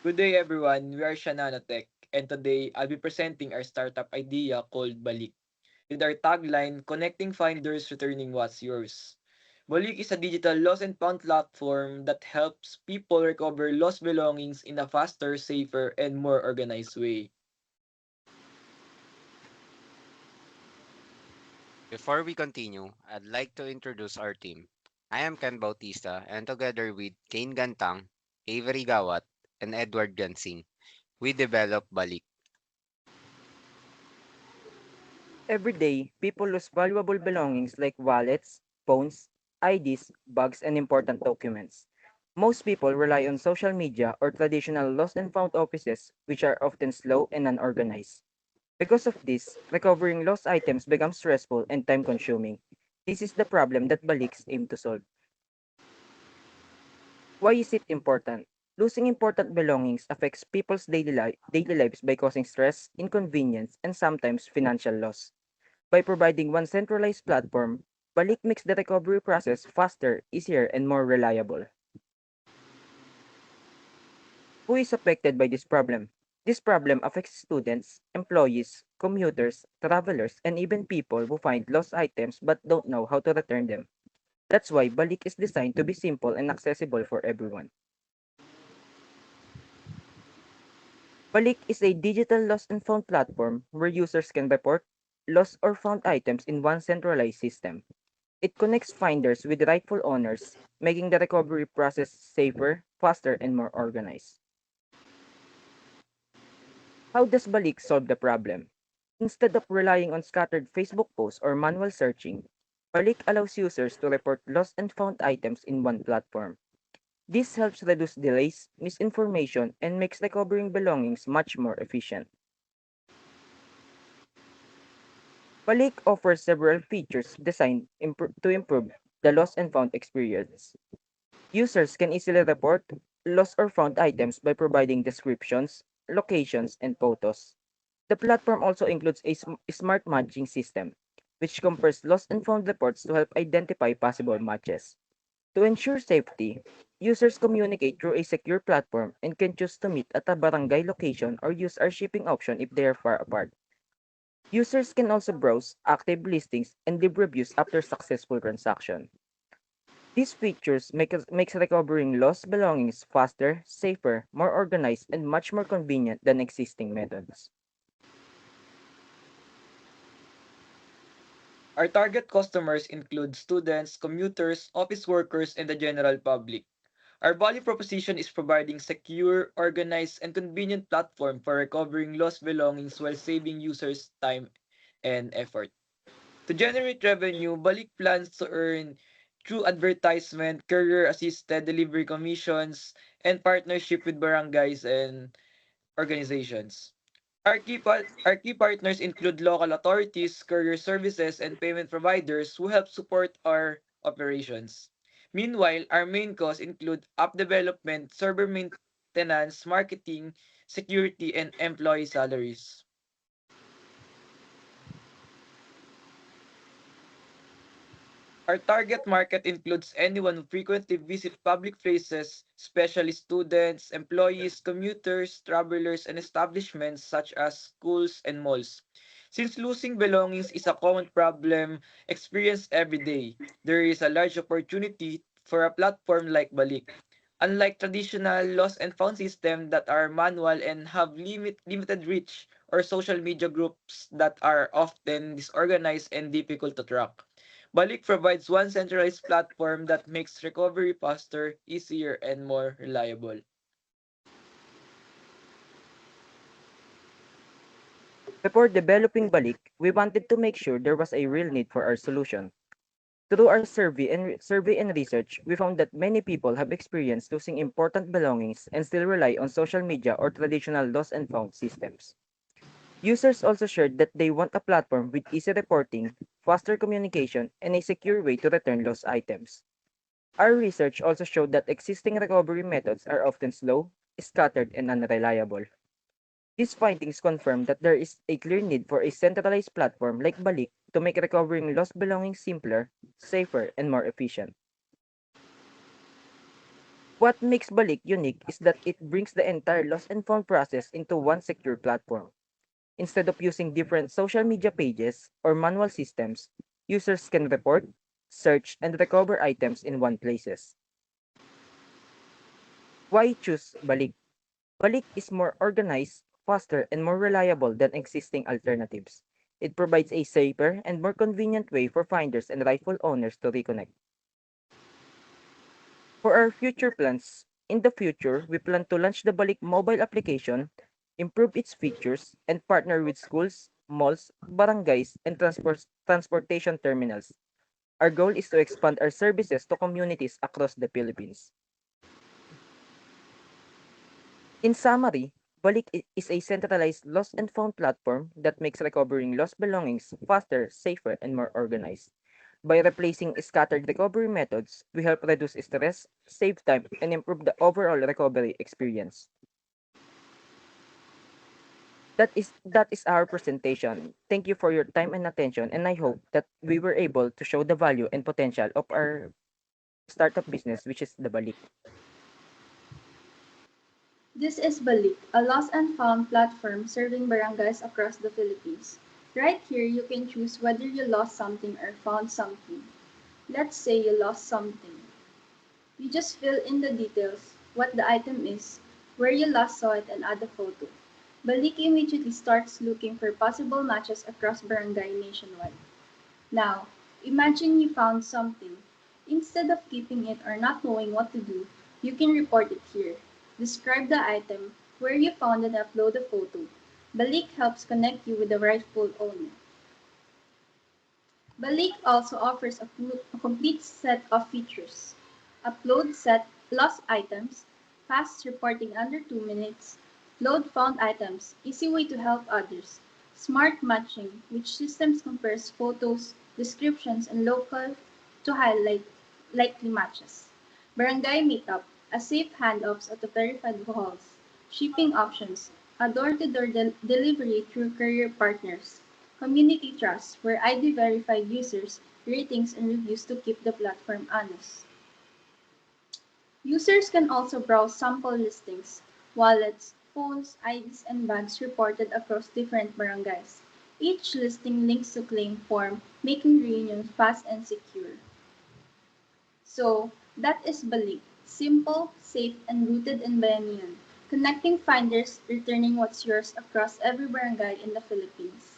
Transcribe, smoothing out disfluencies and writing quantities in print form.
Good day everyone, we are Shananotech, and today I'll be presenting our startup idea called Balik. With our tagline, Connecting Finders, Returning What's Yours. Balik is a digital lost and found platform that helps people recover lost belongings in a faster, safer, and more organized way. Before we continue, I'd like to introduce our team. I am Ken Bautista, and together with Kane Gantang, Avery Gawat, and Edward Gansing, we developed Balik. Every day, people lose valuable belongings like wallets, phones, IDs, bags, and important documents. Most people rely on social media or traditional lost and found offices, which are often slow and unorganized. Because of this, recovering lost items becomes stressful and time consuming. This is the problem that Baliks aim to solve. Why is it important? Losing important belongings affects people's daily lives by causing stress, inconvenience, and sometimes financial loss. By providing one centralized platform, Balik makes the recovery process faster, easier, and more reliable. Who is affected by this problem? This problem affects students, employees, commuters, travelers, and even people who find lost items but don't know how to return them. That's why Balik is designed to be simple and accessible for everyone. Balik is a digital lost and found platform where users can report lost or found items in one centralized system. It connects finders with rightful owners, making the recovery process safer, faster, and more organized. How does Balik solve the problem? Instead of relying on scattered Facebook posts or manual searching, Balik allows users to report lost and found items in one platform. This helps reduce delays, misinformation, and makes recovering belongings much more efficient. Balik offers several features designed to improve the lost and found experience. Users can easily report lost or found items by providing descriptions, locations, and photos. The platform also includes a smart matching system, which compares lost and found reports to help identify possible matches. To ensure safety, users communicate through a secure platform and can choose to meet at a barangay location or use our shipping option if they are far apart. Users can also browse active listings and leave reviews after successful transaction. These features makes recovering lost belongings faster, safer, more organized, and much more convenient than existing methods. Our target customers include students, commuters, office workers, and the general public. Our value proposition is providing secure, organized, and convenient platform for recovering lost belongings while saving users time and effort. To generate revenue, Balik plans to earn through advertisement, courier-assisted delivery commissions, and partnership with barangays and organizations. Our key partners include local authorities, courier services, and payment providers who help support our operations. Meanwhile, our main costs include app development, server maintenance, marketing, security, and employee salaries. Our target market includes anyone who frequently visit public places, especially students, employees, commuters, travelers, and establishments such as schools and malls. Since losing belongings is a common problem experienced every day, there is a large opportunity for a platform like Balik. Unlike traditional lost and found systems that are manual and have limited reach, or social media groups that are often disorganized and difficult to track. Balik provides one centralized platform that makes recovery faster, easier, and more reliable. Before developing Balik, we wanted to make sure there was a real need for our solution. Through our survey and research, we found that many people have experienced losing important belongings and still rely on social media or traditional lost and found systems. Users also shared that they want a platform with easy reporting, faster communication, and a secure way to return lost items. Our research also showed that existing recovery methods are often slow, scattered, and unreliable. These findings confirm that there is a clear need for a centralized platform like Balik to make recovering lost belongings simpler, safer, and more efficient. What makes Balik unique is that it brings the entire lost and found process into one secure platform. Instead of using different social media pages or manual systems, users can report, search, and recover items in one places. Why choose Balik? Balik is more organized, faster, and more reliable than existing alternatives. It provides a safer and more convenient way for finders and rightful owners to reconnect. For our future plans, in the future, we plan to launch the Balik mobile application, improve its features, and partner with schools, malls, barangays, and transportation terminals. Our goal is to expand our services to communities across the Philippines. In summary, Balik is a centralized lost and found platform that makes recovering lost belongings faster, safer, and more organized. By replacing scattered recovery methods, we help reduce stress, save time, and improve the overall recovery experience. That is our presentation. Thank you for your time and attention, and I hope that we were able to show the value and potential of our startup business, which is the Balik. This is Balik, a lost and found platform serving barangays across the Philippines. Right here, you can choose whether you lost something or found something. Let's say you lost something. You just fill in the details, what the item is, where you last saw it, and add a photo. Balik immediately starts looking for possible matches across barangay nationwide. Now, imagine you found something. Instead of keeping it or not knowing what to do, you can report it here. Describe the item, where you found it, and upload a photo. Balik helps connect you with the rightful owner. Balik also offers a complete set of features. Upload set lost items, fast reporting under 2 minutes, load found items, easy way to help others, smart matching, which systems compares photos, descriptions, and local to highlight likely matches. Barangay Meetup, a safe handoffs at the verified halls, shipping options, a door-to-door delivery through courier partners, community trust, where ID verified users, ratings, and reviews to keep the platform honest. Users can also browse sample listings, wallets, phones, IDs, and bags reported across different barangays. Each listing links to claim form, making reunions fast and secure. So, that is Balik. Simple, safe, and rooted in Bayanihan. Connecting finders, returning what's yours across every barangay in the Philippines.